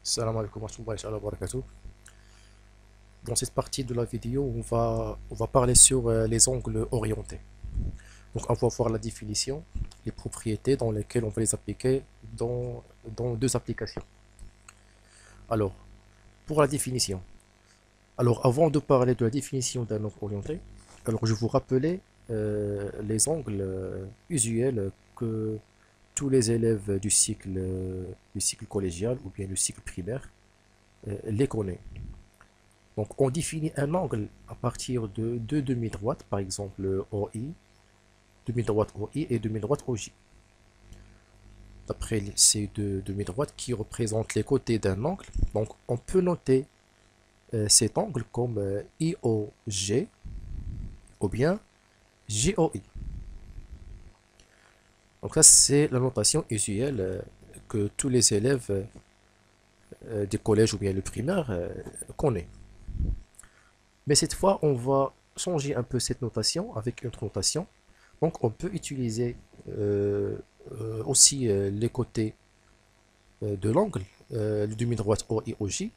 Salam alaikum wa rahmatullahi wa barakatuh. Dans cette partie de la vidéo, on va parler sur les angles orientés. Donc, on va voir la définition, les propriétés dans lesquelles on va les appliquer dans deux applications. Alors, pour la définition. Alors, avant de parler de la définition d'un angle orienté, alors je vous rappelais les angles usuels que tous les élèves du cycle collégial ou bien du cycle primaire les connaissent. Donc, on définit un angle à partir de deux demi-droites, par exemple OI, demi-droite OI et demi-droite OJ. D'après ces deux demi-droites qui représentent les côtés d'un angle, donc on peut noter cet angle comme IOG ou bien JOI. Donc ça, c'est la notation usuelle que tous les élèves des collèges ou bien le primaire connaissent. Mais cette fois, on va changer un peu cette notation avec une autre notation. Donc, on peut utiliser aussi les côtés de l'angle, le demi-droite OI OJ,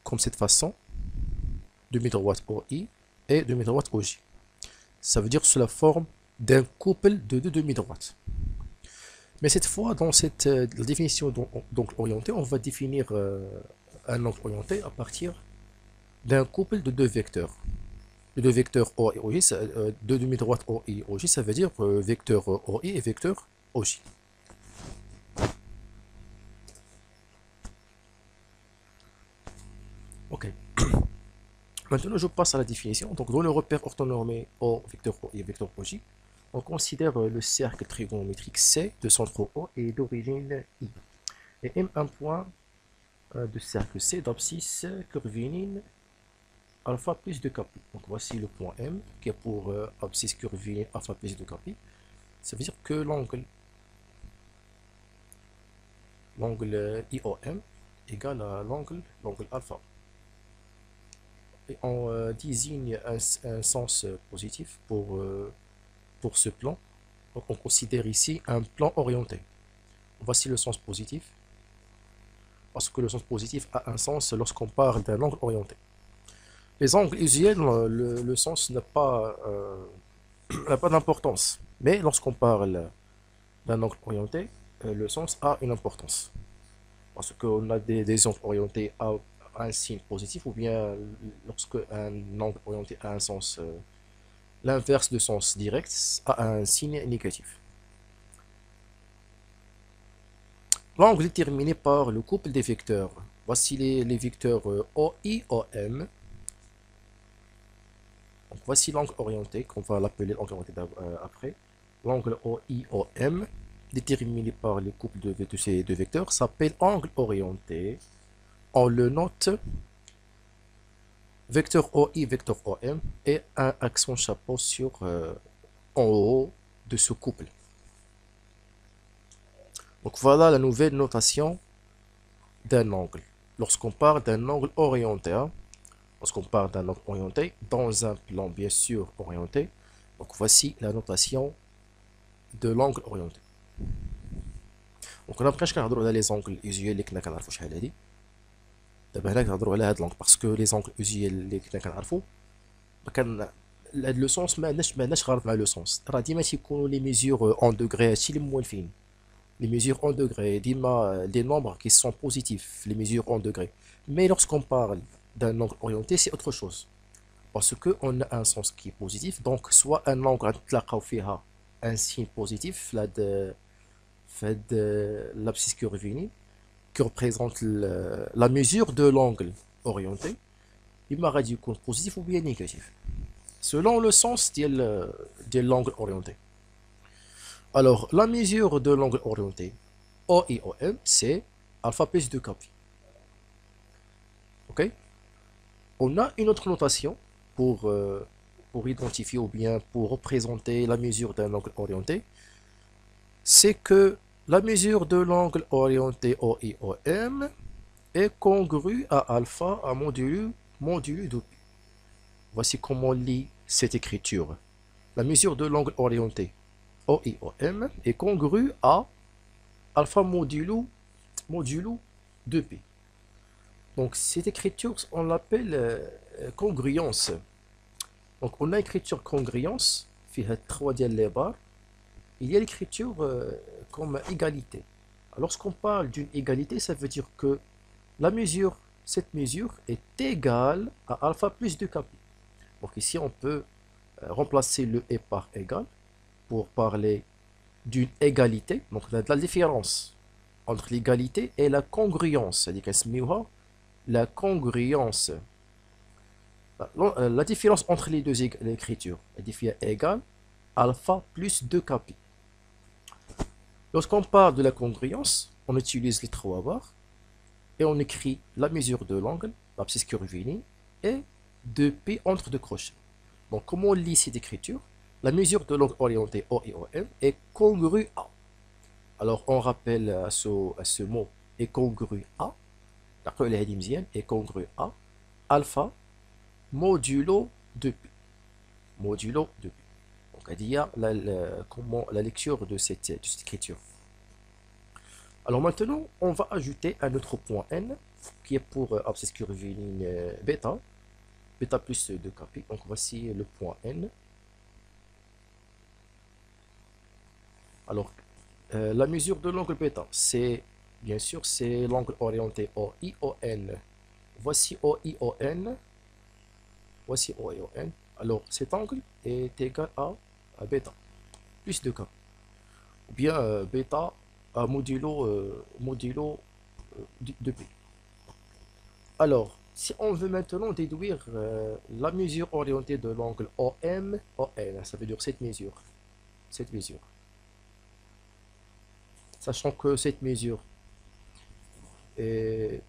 comme cette façon, demi-droite OI et demi-droite OJ. Ça veut dire sous la forme d'un couple de deux demi-droites. Mais cette fois, dans cette la définition d'angle orienté, on va définir un angle orienté à partir d'un couple de deux vecteurs. Les deux vecteurs O et OJ, deux demi-droites O et OJ, ça veut dire vecteur OI et vecteur OJ. Ok. Maintenant, je passe à la définition. Donc, dans le repère orthonormé O, vecteur OI et vecteur OJ, on considère le cercle trigonométrique C de centre O et d'origine I. Et M un point de cercle C d'abscisse curviligne alpha plus 2 capi. Donc voici le point M qui est pour abscisse curviligne alpha plus 2 capi. Ça veut dire que l'angle IOM égale à l'angle alpha. Et on désigne un sens positif pour ce plan. Donc on considère ici un plan orienté. Voici le sens positif, parce que le sens positif a un sens lorsqu'on parle d'un angle orienté. Les angles usuels, le sens n'a pas d'importance. Mais lorsqu'on parle d'un angle orienté, le sens a une importance. Parce qu'on a des angles orientés à un signe positif, ou bien lorsque un angle orienté a un sens, l'inverse de sens direct a un signe négatif. L'angle est déterminé par le couple des vecteurs. Voici les vecteurs OI, OM. Donc voici l'angle orienté, qu'on va l'appeler l'angle orienté après. L'angle OI-OM, déterminé par le couple de ces deux vecteurs, s'appelle angle orienté. On le note vecteur OI, vecteur OM, et un accent chapeau en haut de ce couple. Donc voilà la nouvelle notation d'un angle. Lorsqu'on parle d'un angle orienté, lorsqu'on parle d'un angle orienté, dans un plan bien sûr orienté, donc voici la notation de l'angle orienté. Donc on a presque نهضروا على les angles usuels اللي كنا كنعرفوا شحال هادي. دابا هنا كنهضروا على هاد l'angle parce que les angles usuels اللي كنا كنعرفوا كان هاد لو سونس ما عندناش غرض مع لو سونس، راه ديما تيكونوا لي ميزور اون دوغري، هادشي اللي موالفين les mesures en degrés, ديما des nombres qui sont positifs, les mesures en degrés. Mais lorsqu'on parle d'un angle orienté, c'est autre chose. Parce qu'on a un sens qui est positif, donc soit un angle تلاقاو فيها un signe positif, là de l'abscisse curviligne, qui représente la mesure de l'angle orienté, il m'a dit qu'on positif ou bien négatif, selon le sens de l'angle orienté. Alors, la mesure de l'angle orienté OIOM, c'est alpha plus 2 capi. Ok? On a une autre notation pour identifier ou bien pour représenter la mesure d'un angle orienté. C'est que la mesure de l'angle orienté OIOM est congrue à alpha à modulu de pi. Voici comment on lit cette écriture. La mesure de l'angle orienté OIOM est congrue à alpha modulo 2P. Donc cette écriture, on l'appelle congruence. Donc on a écriture congruence, فيها 3 ديال les barres. Il y a l'écriture comme égalité. Lorsqu'on parle d'une égalité, ça veut dire que cette mesure est égale à alpha plus 2 kp. Donc ici on peut remplacer le et par égal pour parler d'une égalité. Donc on a de la différence entre l'égalité et la congruence. C'est-à-dire qu'elle la congruence. La différence entre les deux écritures, elle dit égale alpha plus 2 kp. Lorsqu'on parle de la congruence, on utilise les 3 barres et on écrit la mesure de l'angle, l'abscisse curviligne, et 2P entre deux crochets. Donc, comment on lit cette écriture? La mesure de l'angle orienté OIOM est congrue à. Alors, on rappelle à ce mot est congru à, d'accord, est congru à alpha modulo 2P. Modulo 2P. Donc, il y a la lecture de cette écriture. Alors maintenant, on va ajouter un autre point n qui est pour abscisse curviligne bêta, bêta plus 2 kp. Donc voici le point n. Alors, la mesure de l'angle bêta, c'est bien sûr c'est l'angle orienté OION. Voici OION. Voici OION. Alors cet angle est égal à bêta plus 2 kp. Ou bien bêta à modulo 2P. Alors, si on veut maintenant déduire la mesure orientée de l'angle OM, ça veut dire cette mesure. Sachant que cette mesure est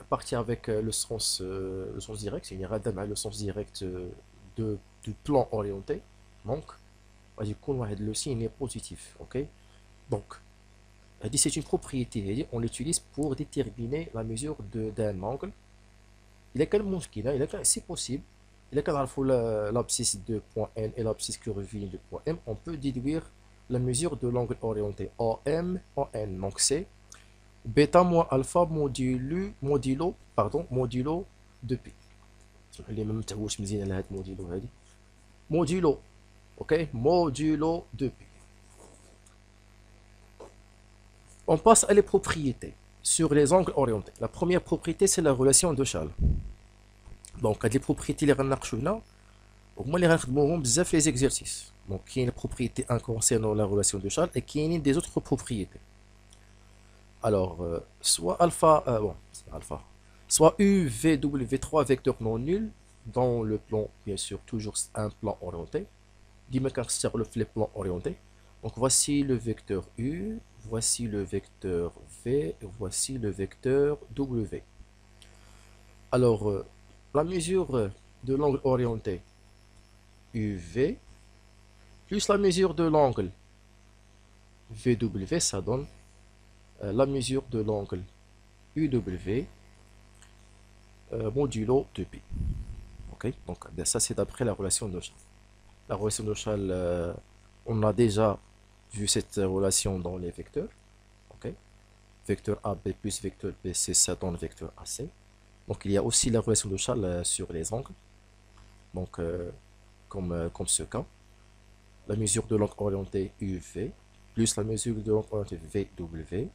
partie avec le sens direct, c'est-à-dire le sens direct du plan orienté. Donc, le signe est positif. Ok, donc c'est une propriété, on l'utilise pour déterminer la mesure d'un angle. Il est quel c'est possible, il est l'abscisse de point N et l'abscisse curviligne de point M, on peut déduire la mesure de l'angle orienté OM en N. Donc c'est bêta moins alpha modulo 2P. modulo ok, modulo 2P. On passe à les propriétés sur les angles orientés. La première propriété, c'est la relation de Schall. Donc, les propriétés, les renarchuna, au moins les renarchuna, les exercices. Donc, il y a une propriété concernant la relation de Schall et il y a des autres propriétés. Alors, soit soit UVW3 vecteur non nul dans le plan, bien sûr, toujours un plan orienté. Dis-moi quand c'est le plan orienté. Donc, voici le vecteur U, voici le vecteur V, voici le vecteur W. Alors, la mesure de l'angle orienté UV plus la mesure de l'angle VW, ça donne la mesure de l'angle UW modulo 2P. Ok, donc ça c'est d'après la relation de Schall. La relation de Schall, on a déjà vu cette relation dans les vecteurs. Ok, vecteur AB plus vecteur BC, ça donne vecteur AC. Donc il y a aussi la relation de Schall sur les angles. Donc comme ce cas, la mesure de l'angle orienté UV plus la mesure de l'angle orienté VW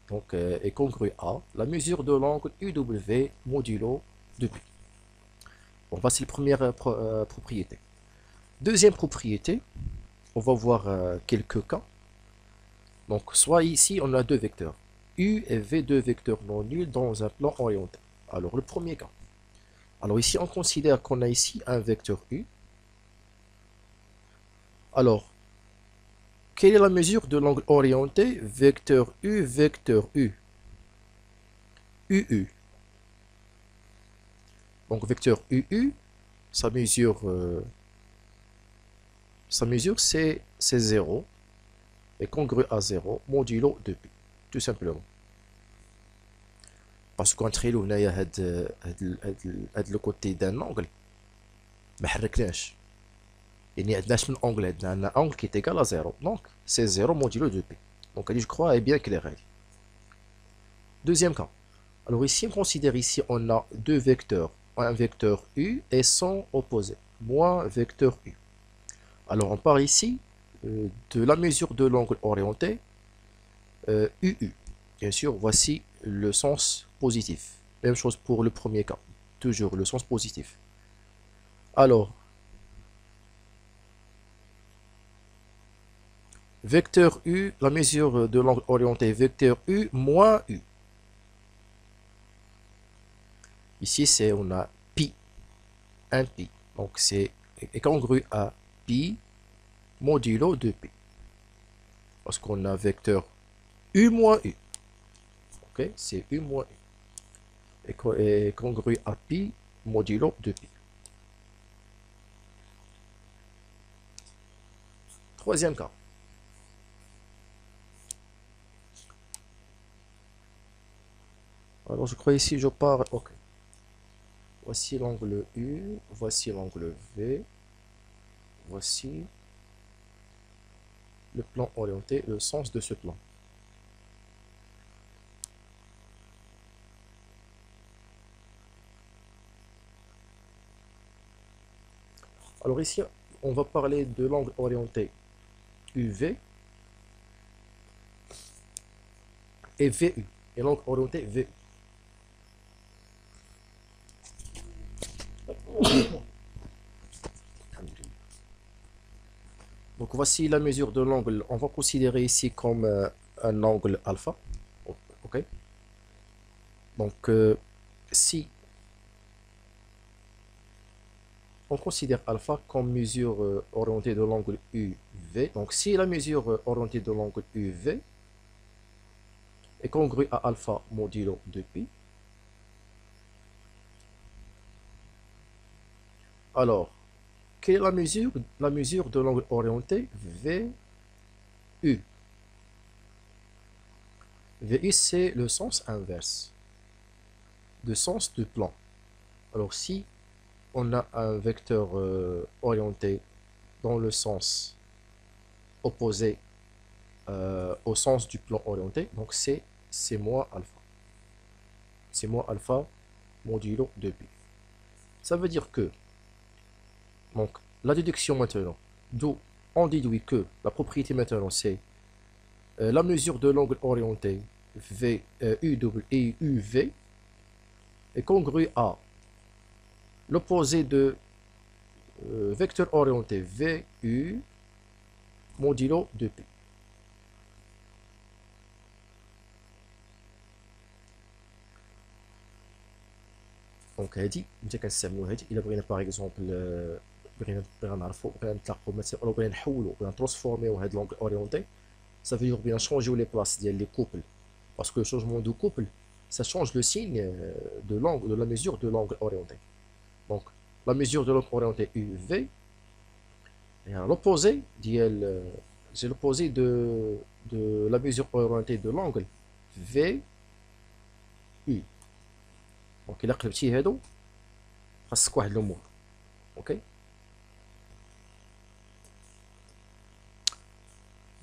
donc, est congrue à la mesure de l'angle UW modulo 2P. Bon, voici la première propriété. Deuxième propriété, on va voir quelques cas. Donc, soit ici, on a deux vecteurs, U et V, deux vecteurs non nuls dans un plan orienté. Alors, le premier cas. Alors, ici, on considère qu'on a ici un vecteur U. Alors, quelle est la mesure de l'angle orienté vecteur U, UU. Donc, vecteur UU, sa mesure c'est 0 est congrue à 0 modulo 2P, tout simplement. Parce qu'entre le côté d'un angle, ما حركناش. يعني عندناش من angle, عندنا un angle qui est égal à 0. Donc, c'est 0 modulo 2P. Donc, je crois est bien clair. Deuxième cas. Alors ici, on considère ici, on a deux vecteurs. Un vecteur U et son opposé, moins vecteur U. Alors on part ici de la mesure de l'angle orienté UU. Bien sûr, voici le sens positif. Même chose pour le premier cas. Toujours le sens positif. Alors, vecteur U, la mesure de l'angle orienté vecteur U moins U. Ici, c'est on a pi, un pi. Donc, c'est incongru à pi modulo de pi. Parce qu'on a vecteur U moins U. Ok, c'est U moins U. Et congru à pi modulo de pi. Troisième cas. Alors, je crois ici, je pars. Ok. Voici l'angle U. Voici l'angle V. Voici le plan orienté, le sens de ce plan. Alors ici, on va parler de l'angle orienté UV et VU. Et l'angle orienté VU. Donc voici la mesure de l'angle. On va considérer ici comme un angle alpha. Ok. Donc si on considère alpha comme mesure orientée de l'angle UV, donc si la mesure orientée de l'angle UV est congrue à alpha modulo de pi, alors quelle est la mesure? La mesure de l'angle orienté VU. VU, c'est le sens inverse de sens du plan. Alors si on a un vecteur orienté dans le sens opposé au sens du plan orienté, donc c'est moins alpha. C'est moins alpha modulo de pi. Ça veut dire que, donc, la déduction maintenant, d'où on déduit que la propriété maintenant, c'est la mesure de l'angle orienté V, UV est congrue à l'opposé de vecteur orienté VU modulo de pi. دونك هادي ملي كنستعملو هادي الا بغينا باغ اكزومبل بغينا نعرفو بغينا نطلقو مثلا ولا بغينا نحولو بغينا نترانسفورميو هاد لونغ اورينتي ça veut dire بغينا نشونجيو لي بلاص ديال لي كوبل parce que le changement de couple ça change le signe de l'angle de la mesure de l'angle orienté. Donc la mesure de l'angle orienté UV est à l'opposé c'est l'opposé de la mesure orientée de l'angle VU. Donc il a قلبتي هادو خاصك واحد الامور. OK.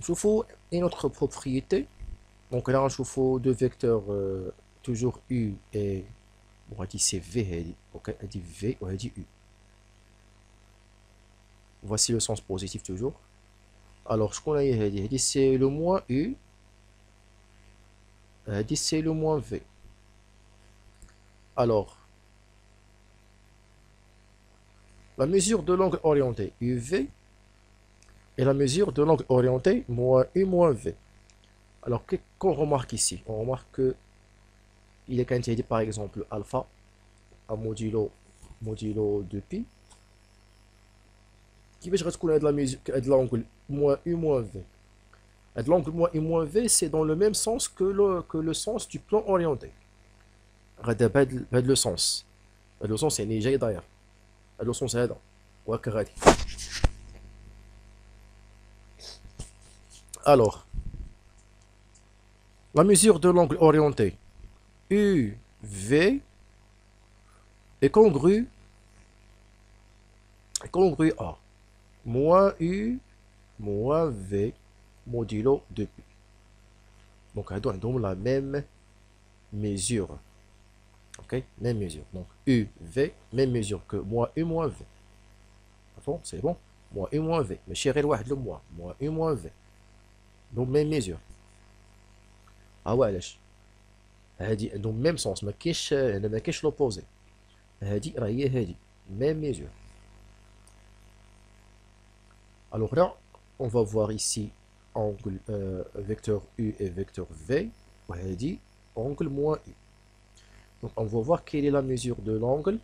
نشوفوا une autre propriété. Donc là نشوفوا deux vecteurs toujours U et bon هادي c'est V هادي. OK هادي V وهادي U. Voici le sens positif toujours. Alors شكون هي هادي c'est le moins U. هادي c'est le moins V. Alors la mesure de l'angle orienté UV et la mesure de l'angle orienté moins U moins V. Alors qu'est-ce qu'on remarque ici? On remarque que il est quantifié par exemple alpha à modulo de pi qui va retrouver de la mesure de l'angle moins U moins V. L'angle moins U moins V c'est dans le même sens que le sens du plan orienté. Regarde le sens. Le sens c'est déjà d'ailleurs. Le sens c'est là. Alors, la mesure de l'angle orienté UV est congrue à moins U moins V modulo de pi. Donc, elles ont la même mesure. Ok, même mesure. Donc UV, même mesure que moins U moins V. Bon, c'est bon. Moins U moins V. Mais chérie, le moins. Moins U moins V. Donc même mesure. Ah ouais, علاش هادي donc même sens ما كاينش l'opposé. هادي راه هي هادي même mesure. Alors là, on va voir ici angle vecteur U et vecteur V. وهادي angle moins U. Donc on va voir quelle est la mesure de l'angle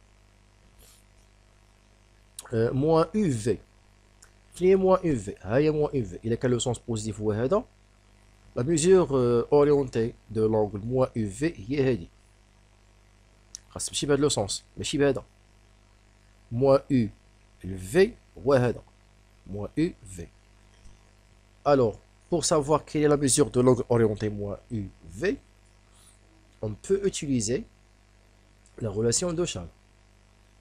moins UV. Qui est moins UV? هاي moins UV. Il a quel sens positif ou هذا? La mesure orientée de l'angle moins UV هي هذه. خاص ماشي بهذا لو سونس ماشي بهذا. moins UV وهذا moins UV. Alors, pour savoir quelle est la mesure de l'angle orienté moins UV, on peut utiliser la relation de Charles.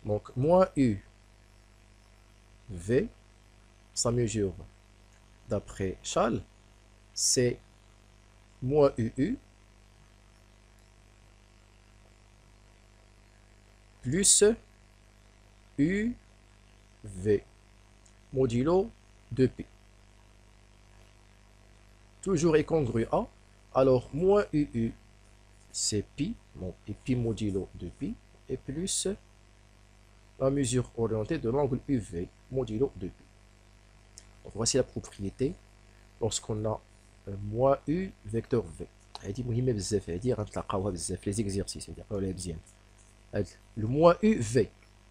Donc, moins UV, sa mesure d'après Charles, c'est moins UU plus UV modulo 2pi. Toujours incongru A. Alors, moins UU, c'est pi, bon, et pi modulo 2pi, et plus la mesure orientée de l'angle UV modulo 2pi. Donc, voici la propriété lorsqu'on a moins U vecteur V. هذه مهمة بزاف، هذه غنتلاقاوها بزاف في لي زيكزيرسيس، هذه قراوها مزيان. le moins UV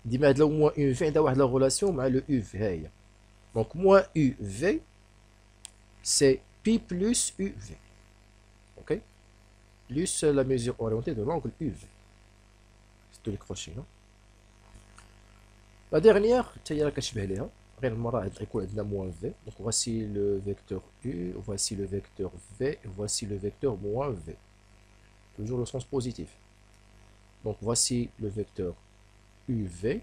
ديما هاد لو moins UV عندها واحد لا غولاسيون مع لو UV ها هي. Donc moins UV c'est pi plus UV. Ok, plus la mesure orientée de l'angle UV. C'est tous les crochets, non? La dernière, هي راه كتشبه ليها، غير المرة يكون عندنا moins V. Donc voici le vecteur U, voici le vecteur V, voici le vecteur moins V. Toujours le sens positif. Donc voici le vecteur UV.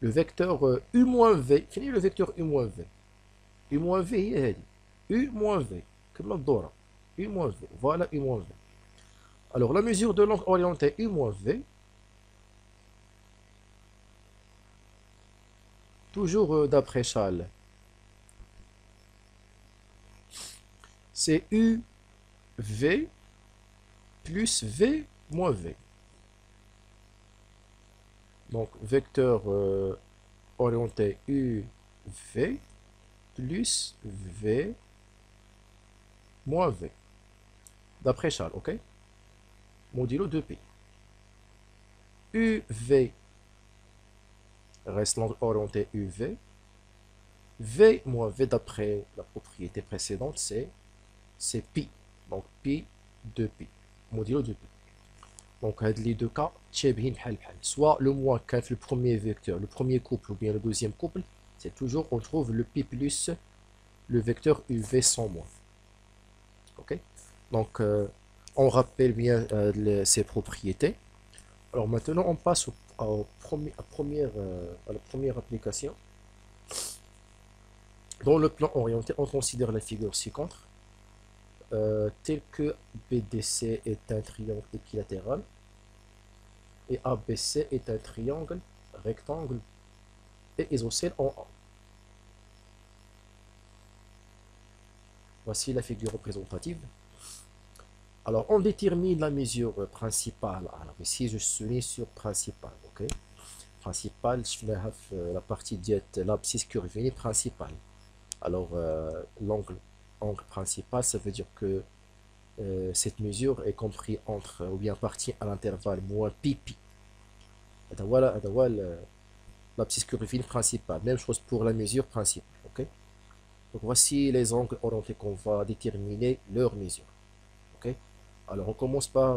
Le vecteur U moins V, quel est le vecteur U moins V? U moins V هي هذه. U moins V. Comme الدورة. U moins V. Voilà U moins V. Alors la mesure de l'angle orienté U moins V, toujours d'après Charles, c'est UV plus V moins V. Donc vecteur orienté UV plus V moins V. D'après Charles, ok? Modulo 2pi. UV reste l'angle orienté UV. V moins V d'après la propriété précédente, c'est pi. Donc pi 2pi. Modulo 2pi. Donc les deux cas, soit le moins qu'un le premier vecteur, le premier couple ou bien le deuxième couple, c'est toujours on trouve le pi plus le vecteur UV sans moins. Ok? Donc on rappelle bien ces propriétés. Alors maintenant on passe à la première application. Dans le plan orienté, on considère la figure ci-contre telle que BDC est un triangle équilatéral et ABC est un triangle rectangle et isocèle en A. Voici la figure représentative. Alors, on détermine la mesure principale. Alors, ici, je suis sur principal. Ok, principal, je vais la partie diète, l'abscisse curviligne principale. Alors, l'angle principal, ça veut dire que cette mesure est comprise entre, ou bien partie à l'intervalle moins pi pi. Voilà, l'abscisse curviligne principale. Même chose pour la mesure principale. Ok, donc voici les angles orientés qu'on va déterminer leur mesure. Ok, alors on commence par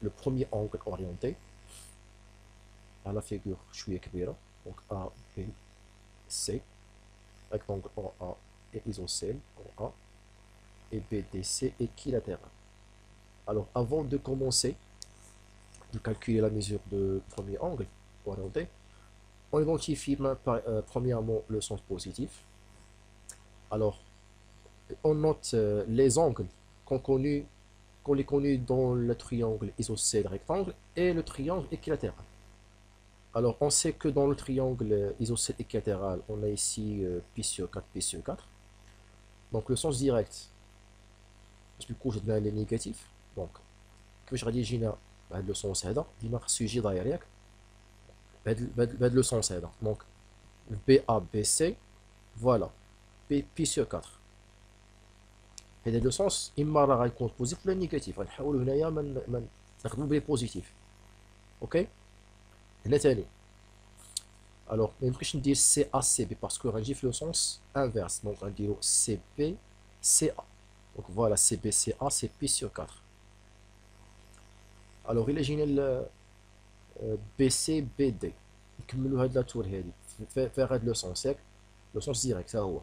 le premier angle orienté à la figure شوية كبيرة. Donc A, B, C, rectangle en A et isocèle en A et BDC équilatéral. Alors avant de commencer de calculer la mesure de premier angle orienté, on identifie premièrement le sens positif. Alors on note les angles qu'on qu'on est connu dans le triangle isocèle rectangle et le triangle équilatéral. Alors, on sait que dans le triangle isocèle équilatéral, on a ici pi sur 4, pi sur 4. Donc, le sens direct, du coup, j'ai les négatifs. Donc, كيفاش غادي يجينا بهذا لو سونس هذا ديما خصو يجي داير ياك بهذا لو سونس هذا. دونك بي ا بي سي فوالا بي سور 4. هذا لو سونس اما راه غيكون بوزيتيف ولا نيجاتيف. غنحاولوا هنايا نخدموا بلي بوزيتيف. اوكي هنا ثاني. الوغ ما يمكنش ندير سي ا سي بي باسكو غنجي في لو سونس انفيرس. دونك غنديرو سي بي سي ا. دونك فوالا سي بي سي ا سي بي سور 4. الوغ الا جينا بي سي بي دي نكملوا هاد لا تور هادي في هاد لو سونس ياك لو سونس ديريكت ها هو.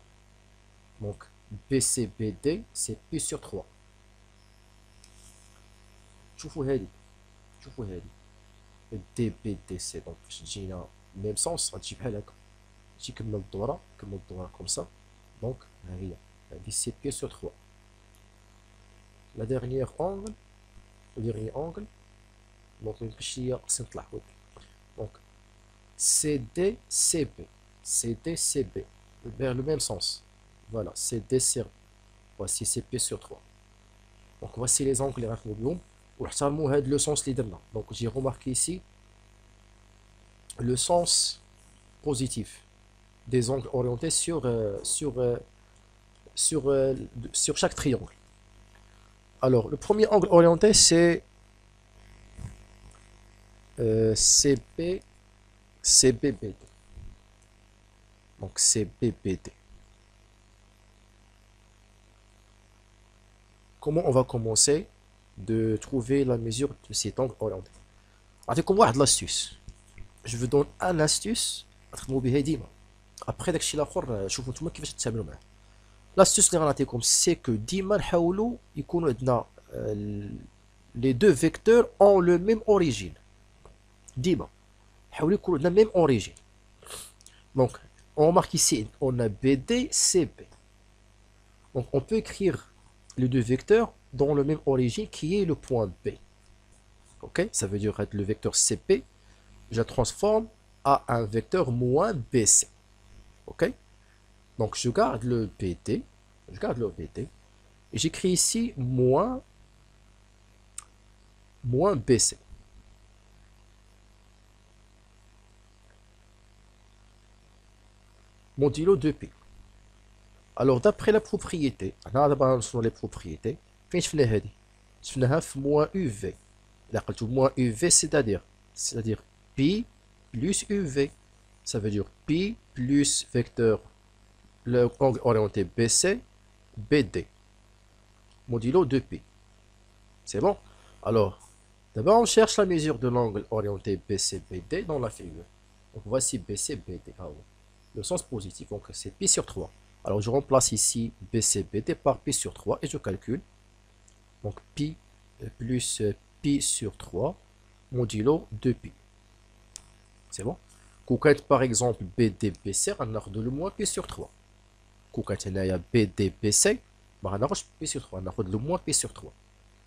دونك بي سي بي دي سي بي سور 3. شوفوا هادي دي بي دي سي. دونك باش تجينا ميم سونس غتجي بحال هكا تجي كمل الدوره كوم سا. دونك ها هي هادي سي بي سور 3. لا ديرنيير اونغل دونك ميمكنش ليا خصني نطلع فوق. دونك سي دي سي بي vers le même sens. Voilà, c'est D sur. Voici c'est P sur 3. Donc voici les angles اللي غنخدمو بهم ونحترموا هاد لو سونس اللي درنا. Donc j'ai remarqué ici le sens positif des angles orientés sur chaque triangle. Alors le premier angle orienté c'est CBBD. Donc CBBD. Comment on va commencer de trouver la mesure de cet angle orienté? عطيكم واحد l'astuce. Je vous donne un astuce تخدموا بها ديما. Après داكشي الاخر شوفوا نتوما كيفاش تتعاملوا معاه. L'astuce اللي غنعطيكم c'est que ديما نحاولوا يكونوا عندنا les deux vecteurs ont le même origine. ديما حاولوا يكونوا عندنا même origine. Donc on remarque ici on a BD CB. Donc on peut écrire les deux vecteurs dans le même origine qui est le point B. Ok, ça veut dire que le vecteur CP, je le transforme à un vecteur moins BC. Ok, donc je garde le BD, et j'écris ici moins BC. Modulo 2P. Alors d'après la propriété, on a d'abord les propriétés. فين شفنا هذه؟ شفناها في moins UV. إلا قلتو moins UV c'est-à-dire P plus UV. Ça veut dire P plus vecteur le angle orienté BC BD modulo 2P. C'est bon? Alors d'abord on cherche la mesure de l'angle orienté BC-BD dans la figure. Donc voici BC-BD. Ah ouais. Le sens positif, donc c'est pi sur 3. Alors je remplace ici BC-BD par pi sur 3 et je calcule. Donc pi plus pi sur 3 modulo 2pi. C'est bon? Koukat par exemple BD-BC, on a le moins pi sur 3. Koukat il y a BD-BC, on a pi sur 3, on a le moins pi sur 3.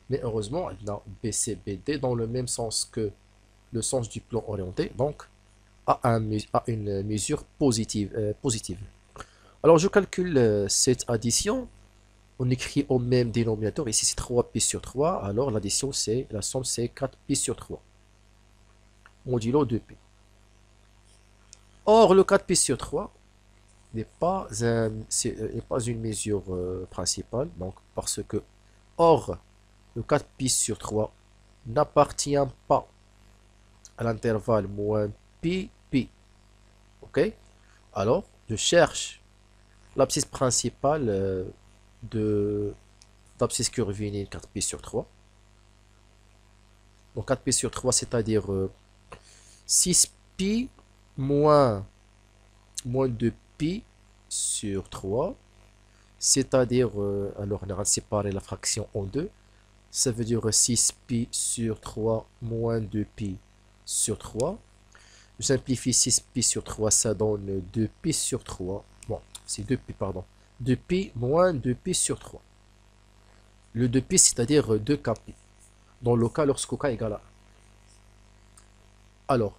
Mais heureusement, on a BC-BD dans le même sens que le sens du plan orienté. Donc à une mesure positive. Alors je calcule cette addition, on écrit au même dénominateur, ici c'est 3pi sur 3, alors l'addition c'est, la somme c'est 4pi sur 3, modulo 2pi. Or le 4pi sur 3 n'est pas une mesure principale, donc parce que, or le 4pi sur 3 n'appartient pas à l'intervalle moins pi. Ok, alors je cherche l'abscisse principale de l'abscisse curviligne 4pi sur 3. Donc 4pi sur 3, c'est-à-dire 6pi moins 2pi sur 3, c'est-à-dire, alors on va séparer la fraction en deux, ça veut dire 6pi sur 3 moins 2pi sur 3. Je simplifie 6pi sur 3, ça donne 2pi sur 3. Bon, c'est 2pi, pardon. 2pi moins 2pi sur 3. Le 2pi, c'est-à-dire 2kpi. Dans le cas lorsque k égale à 1. Alors,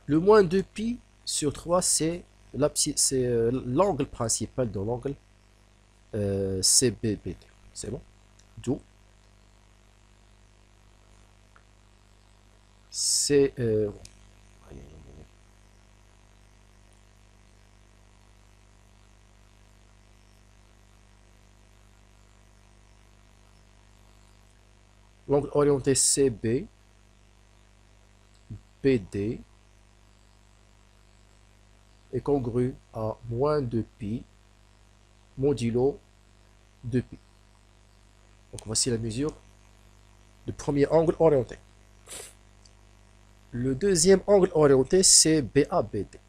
le moins 2pi sur 3, c'est l'angle principal de l'angle CBBD. C'est bon? D'où c'est l'angle orienté CB, BD est congru à moins 2pi modulo 2pi. Donc voici la mesure du premier angle orienté. Le deuxième angle orienté, c'est BABD.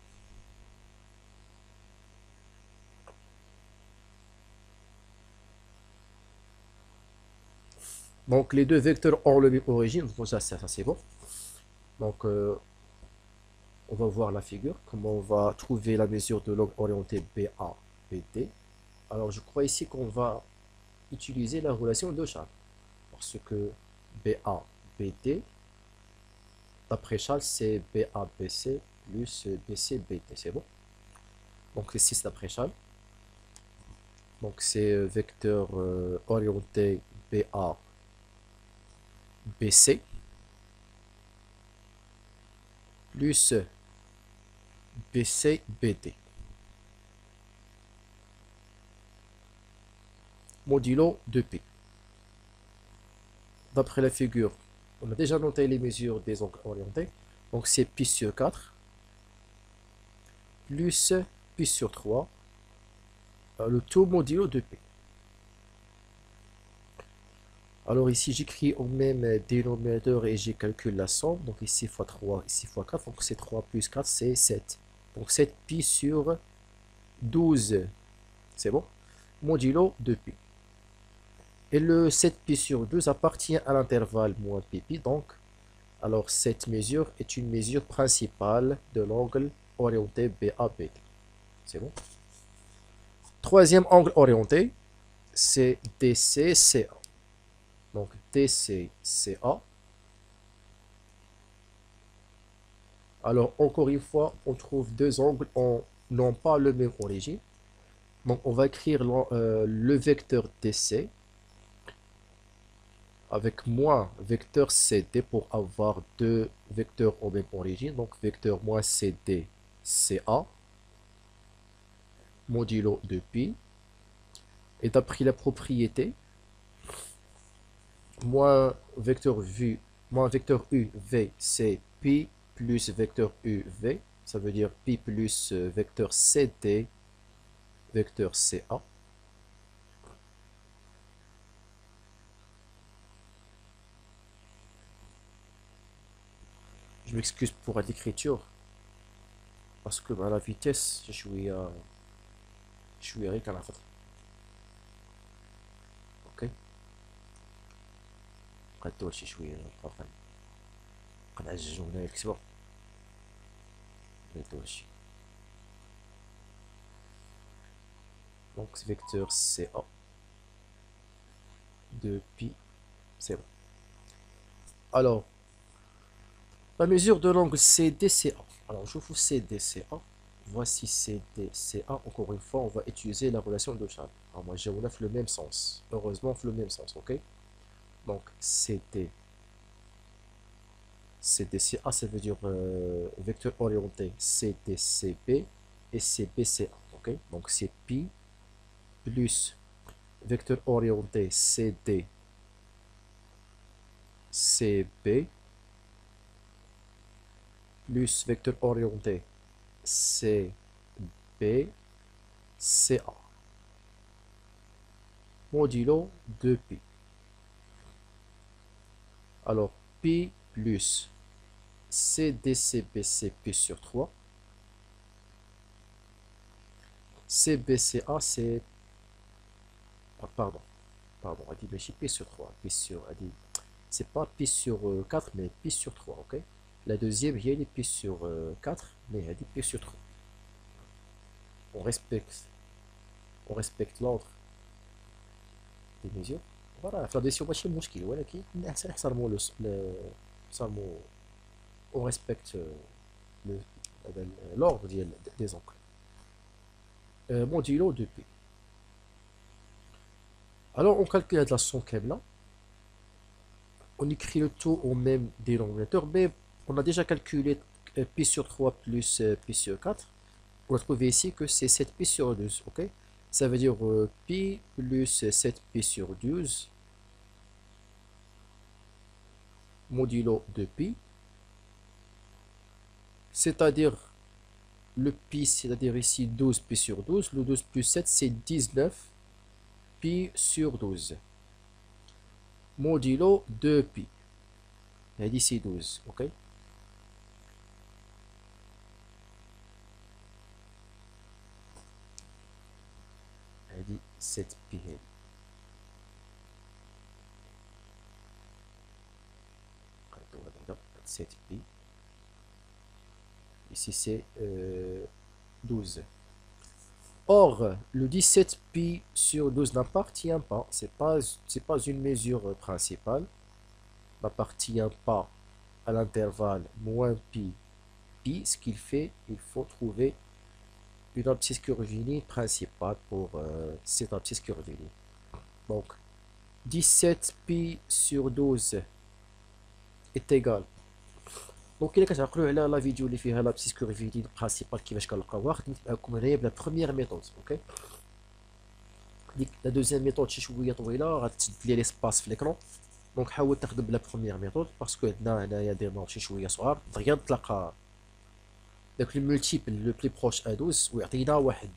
Donc les deux vecteurs ont la même origine, donc ça c'est bon. Donc on va voir la figure, comment on va trouver la mesure de l'angle orienté BABD. Alors je crois ici qu'on va utiliser la relation de Charles, parce que BABD, d'après Charles, c'est BABC plus BCBD, c'est bon. Donc ici c'est d'après Charles. Donc c'est vecteur orienté BA BC plus BC BD modulo 2P. D'après la figure, on a déjà noté les mesures des angles orientés. Donc c'est pi sur 4 plus pi sur 3, le tout modulo 2P. Alors ici j'écris au même dénominateur et j'ai calculé la somme. Donc ici fois 3, ici fois 4. Donc c'est 3 plus 4, c'est 7. Donc 7 pi sur 12. C'est bon? Modulo 2pi. Et le 7 pi sur 12 appartient à l'intervalle moins pi. Donc, alors cette mesure est une mesure principale de l'angle orienté BABD. C'est bon? Troisième angle orienté, c'est DCCA. Donc DCCA. Alors encore une fois, on trouve deux angles n'ont pas le même origine. Donc on va écrire le vecteur DC avec moins vecteur CD pour avoir deux vecteurs aux même origine. Donc vecteur moins CD CA modulo 2pi. Et d'après la propriété, moins vecteur UV, c'est pi plus vecteur UV. Ça veut dire pi plus vecteur CD, vecteur CA. Je m'excuse pour l'écriture, parce que à la vitesse, je suis à la fin. Ok. قد شي شويه طرفا قد عجزوا هنا الكسبه شي. Donc vecteur CA de pi, c'est bon. Alors, la mesure de l'angle CDCA. Alors, je vous CDCA. Voici CDCA. Encore une fois, on va utiliser la relation de Charles. Alors, moi, j'ai le même sens. Heureusement, le même sens, ok? Donc, CDCA, ça veut dire vecteur orienté CDCB et CBCA, ok? Donc, c'est pi plus vecteur orienté CD CB plus vecteur orienté CB CA modulo 2pi. Alors pi plus CDCBC pi sur 3. CBCA c'est... Ah, pardon, on dit pi sur 3. Pi sur... C'est pas pi sur 4, mais pi sur 3, ok? La deuxième, il y a pi sur 4, mais il y a pi sur 3. On respecte l'ordre des mesures. voilà في l'addition ماشي مشكل ولكن نحترموا نحترموا on respecte l'ordre des angles. Modulo de pi. Alors on calcule la somme là. On écrit le tout au même dénominateur, mais on a déjà calculé pi sur 3 plus pi sur 4. On a trouvé ici que c'est 7 pi sur 12, ok? Ça veut dire pi plus 7 pi sur 12 modulo de pi, c'est-à-dire le pi, c'est-à-dire ici 12 pi sur 12, le 12 plus 7 c'est 19 pi sur 12 modulo de pi, et d'ici 12, ok? Elle dit 7 pi. 7 pi. Ici c'est 12. Or, le 17 pi sur 12 n'appartient pas, c'est pas une mesure principale, n'appartient pas à l'intervalle moins pi, pi, ce qu'il fait, il faut trouver une abscisse curviligne principale pour cette abscisse curviligne. Donc, 17 pi sur 12 est égal. دونك الا كتعقلوا على لا فيديو اللي فيها لابسيس كورفيلين برينسيبال كيفاش كنلقاوها خدمت معكم هنايا بلا بروميير ميثود اوكي. ديك لا دوزيام ميثود شي شويه طويله غتسد لي ليسباس في ليكرون، دونك حاول تخدم بلا بروميير ميثود باسكو عندنا هنايا دي نوت شي شويه صغار دغيا تلقى داك لو مولتيبل لو بلي بروش ا 12 ويعطينا واحد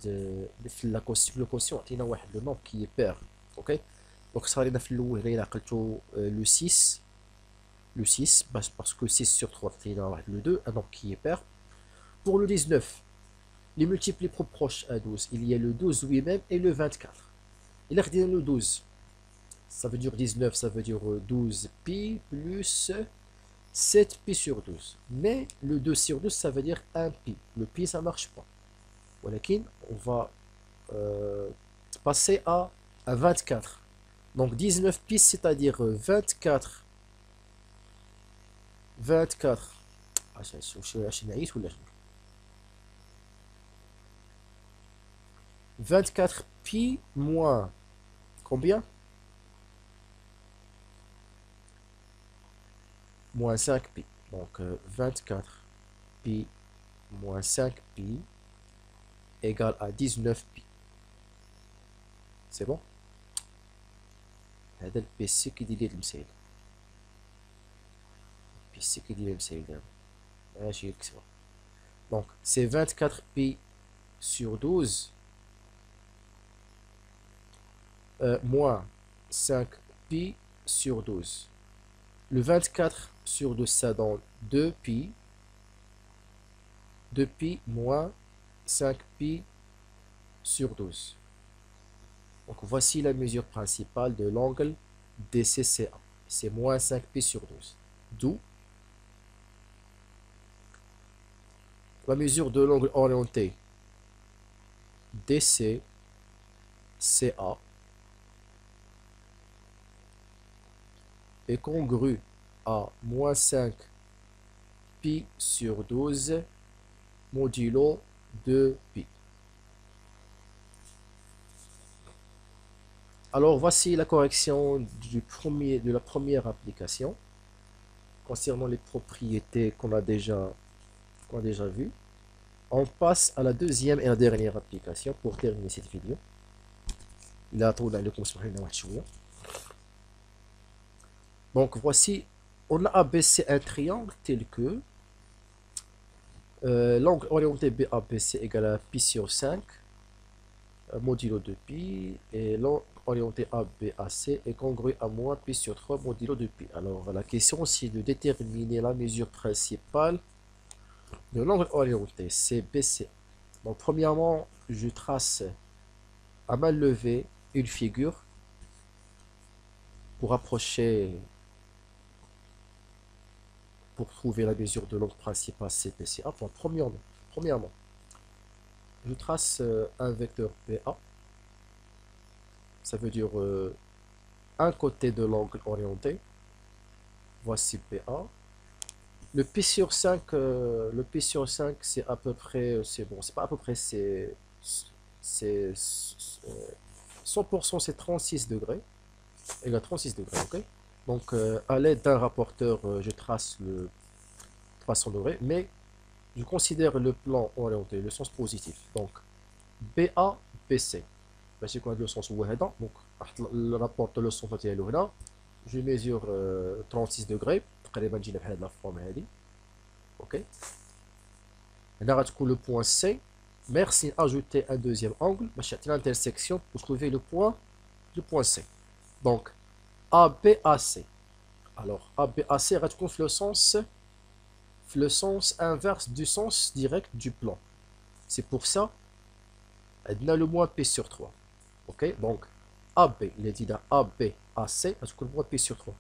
في لا كوسيون عطينا واحد لو نومبر كي بير اوكي. دونك صار لنا في الاول غير عقلتو لو 6 parce que 6 sur 3 le 2, un nombre qui est pair. Pour le 19, les multiples les plus proches à 12, il y a le 12 lui-même et le 24. Il a redit le 12, ça veut dire 19, ça veut dire 12 pi plus 7 pi sur 12. Mais le 2 sur 12, ça veut dire 1 pi. Le pi, ça marche pas. Voilà, on va passer à 24. Donc 19 pi, c'est-à-dire 24 24 pi moins combien? Moins 5 pi. Donc 24 pi moins 5 pi égale à 19 pi. C'est bon? هذا البي سي كيدير لي المسائل. C'est qui dit donc c'est 24 pi sur 12 moins 5 pi sur 12. Le 24 sur 12 ça donne 2 pi moins 5 pi sur 12. Donc voici la mesure principale de l'angle DCCA, c'est moins 5 pi sur 12, d'où la mesure de l'angle orienté DCCA est congrue à moins 5 pi sur 12 modulo 2 pi. Alors voici la correction de la première application concernant les propriétés qu'on a déjà vu. On passe à la deuxième et la dernière application pour terminer cette vidéo. Donc voici, on a abaissé un triangle tel que l'angle orienté BABC égale à pi sur 5 modulo de pi, et l'angle orienté ABAC est congru à moins pi sur 3 modulo de pi. Alors la question c'est de déterminer la mesure principale de l'angle orienté CBC. Donc premièrement, je trace à main levée une figure pour trouver la mesure de l'angle principal CBCA. Enfin, premièrement, je trace un vecteur PA, ça veut dire un côté de l'angle orienté. Voici PA. Le P sur 5, c'est à peu près, c'est bon, c'est pas à peu près, c'est 100%, c'est 36 degrés, égale 36 degrés, ok? Donc, à l'aide d'un rapporteur, je trace le 300 degrés, mais je considère le plan orienté, le sens positif. Donc, BA, BC. ماشي يكون هذا لو سونس هو هذا دونك راح رابورت لو سونس ديالو هنا جو ميزور 36 دوغري تقريبا تجينا بحال هاد لا فورم هادي اوكي هنا غتكون لو بوان سي ميرسي اجوتي ان دوزيام انغل باش يعطينا انترسيكسيون بور تروفي لو بوان سي دونك ا بي ا سي alors ا بي ا سي غتكون في لو سونس انفيرس du sens direct du plan c'est pour ça عندنا لو موان بي sur 3 ok donc AB, il est dit dans AB, AC, parce que le moins P sur 3.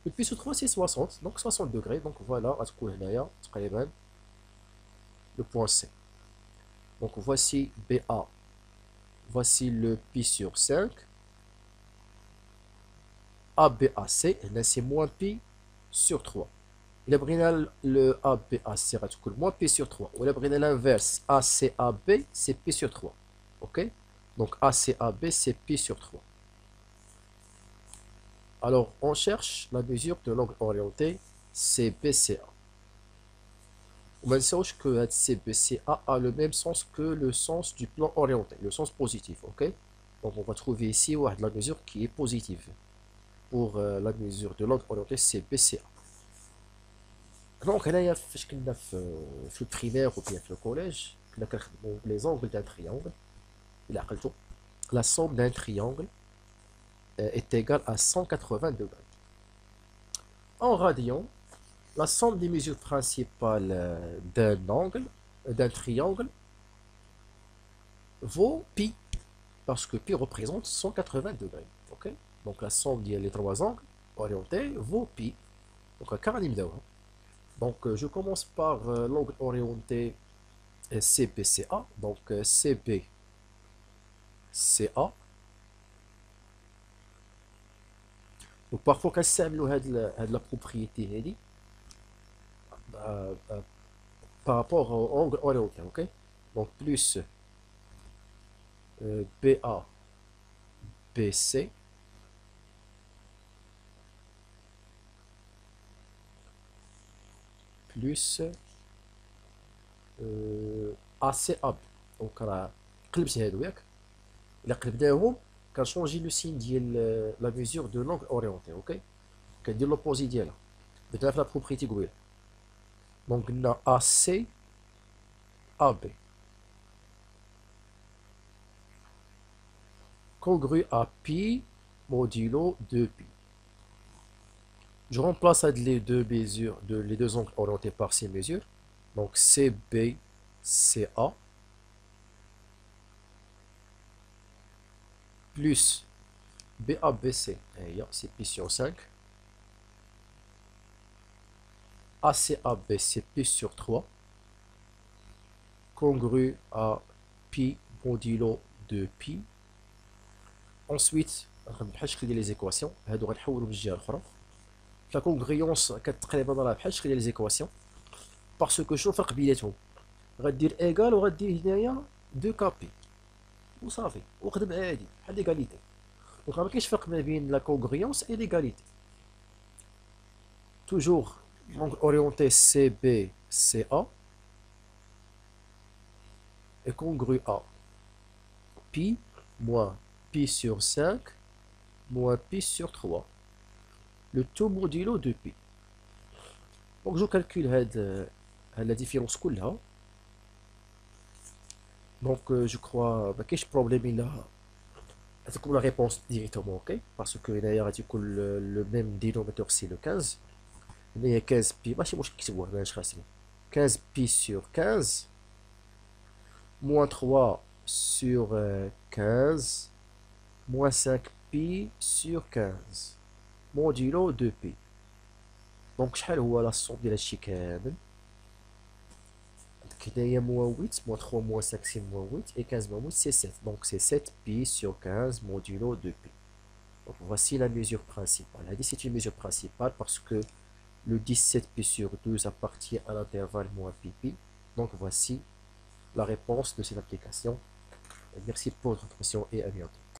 Le P sur 3 c'est 60, donc 60 degrés, donc voilà, le point C. Donc voici BA, voici le P sur 5, ABAC, et là c'est moins P sur 3. Il a le ABAC, le moins P sur 3. Ou il a l'inverse, ACAB, c'est P sur 3. Ok? Donc ACAB, c'est P sur 3. Alors, on cherche la mesure de l'angle orienté CBCA. On sache que CBCA a le même sens que le sens du plan orienté, le sens positif, ok? Donc, on va trouver ici la mesure qui est positive pour la mesure de l'angle orienté CBCA. Donc, là, il y a le primaire ou bien le collège, les angles d'un triangle. La somme d'un triangle est égale à 180 degrés. En radian, la somme des mesures principales d'un angle, d'un triangle, vaut pi, parce que pi représente 180 degrés. Okay? Donc la somme des trois angles orientés vaut pi. Donc je commence par l'angle orienté CBCA. Donc CBCA. Donc parfois quand ça la propriété par rapport au angle orienté, ok? Donc plus BA BC plus ACAB. Donc راه قلبت هادو ياك الا قلبناهم كنشونجي لو سين ديال لا ميزور دو لونغ اورينتي اوكي كندير لوبوزي ديالها درنا في لا بروبريتي قبيله دونك قلنا ا سي ا بي congru à pi modulo 2pi. Je remplace les deux mesures, les deux angles orientés par ces mesures. Donc CB, CA plus BABC, c'est pi sur 5. ACAB, c'est pi sur 3. Congru à pi modulo 2pi. Ensuite, on va les équations. On va les la congruence كتقريبا راه بحال شكل ديال لي زيكواسيون باسكو شنو الفرق بيناتهم غدير ايغال وغدير هنايا 2 كابي وصافي وخدم عادي بحال ليغاليتي دونك ما كاينش فرق ما بين لا كونغريونس اي ليغاليتي توجور دونك اورينتي سي بي سي ا est congru à pi moins pi sur 5 moins pi sur 3 le tout modulo de pi. Donc je calcule la différence كلها. Donc je crois ما كاينش problème là. غتكون la réponse directement ok parce que هنايا غتكون le même dénominateur c'est le 15. هنايا 15 pi ماشي مشكل نكتبوه ماشي خاسرين 15 pi sur 15 moins 3 sur 15 moins 5 pi sur 15 modulo 2pi. دونك شحال هو لا صوم ديال هادشي كامل هنايا moins 8 moins 3 moins 5 c'est moins 8 et 15 moins 8 c'est 7 donc c'est 7 pi sur 15 modulo 2pi Donc voici la mesure principale. C'est une mesure principale parce que le 17π/12 appartient à l'intervalle moins pp. Donc voici la réponse de cette application. Merci pour votre attention et à bientôt.